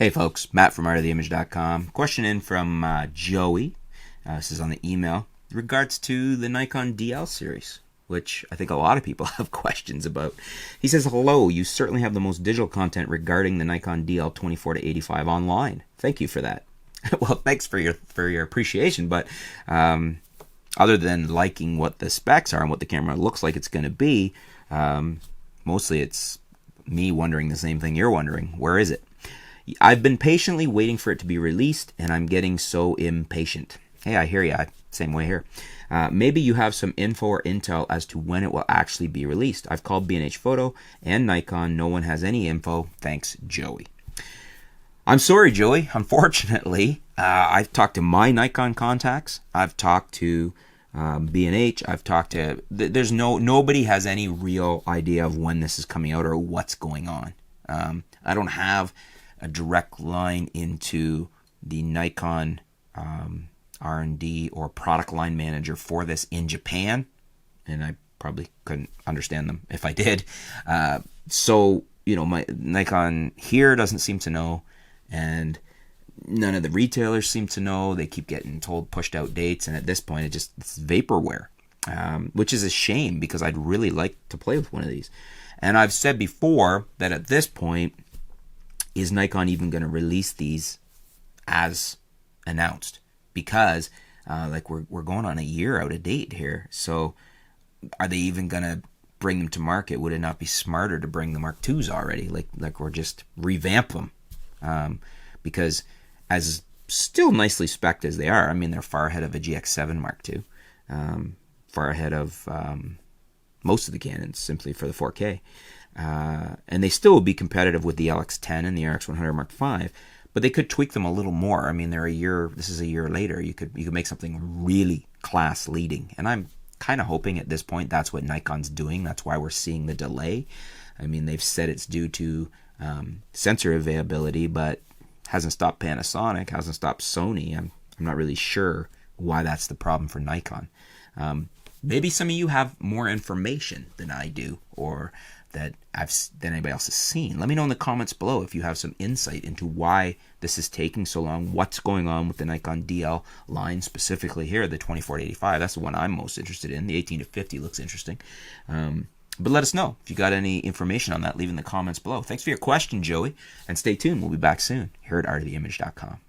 Hey folks, Matt from artoftheimage.com. Question in from Joey. This is on the email. In regards to the Nikon DL series, which I think a lot of people have questions about. He says, hello, you certainly have the most digital content regarding the Nikon DL 24-85 online. Thank you for that. Well, thanks for your appreciation, but other than liking what the specs are and what the camera looks like it's going to be, mostly it's me wondering the same thing you're wondering. Where is it? I've been patiently waiting for it to be released, and I'm getting so impatient. Hey, I hear ya. Same way here. Maybe you have some info or intel as to when it will actually be released. I've called B&H Photo and Nikon. No one has any info. Thanks, Joey. I'm sorry, Joey. Unfortunately, I've talked to my Nikon contacts. I've talked to B&H. I've talked to... Nobody has any real idea of when this is coming out or what's going on. I don't have a direct line into the Nikon R&D or product line manager for this in Japan, and I probably couldn't understand them if I did. So, my Nikon here doesn't seem to know, and none of the retailers seem to know. They keep getting told pushed out dates, and at this point it's vaporware, which is a shame because I'd really like to play with one of these. And I've said before that at this point, is Nikon even going to release these as announced? Because we're going on a year out of date here. So are they even going to bring them to market? Would it not be smarter to bring the Mark IIs already? Or just revamp them? Because as still nicely spec'd as they are, I mean, they're far ahead of a GX7 Mark II. Far ahead of most of the Canons simply for the 4K. And they still will be competitive with the LX10 and the RX100 Mark V, but they could tweak them a little more. I mean, this is a year later. You could make something really class leading. And I'm kind of hoping at this point that's what Nikon's doing. That's why we're seeing the delay. I mean, they've said it's due to sensor availability, but hasn't stopped Panasonic, hasn't stopped Sony. I'm not really sure why that's the problem for Nikon. Maybe some of you have more information than I do, or than anybody else has seen. Let me know in the comments below if you have some insight into why this is taking so long, what's going on with the Nikon DL line, specifically here, the 24-85. That's the one I'm most interested in. The 18-50 looks interesting. But let us know if you got any information on that. Leave in the comments below. Thanks for your question, Joey, and stay tuned. We'll be back soon here at artoftheimage.com.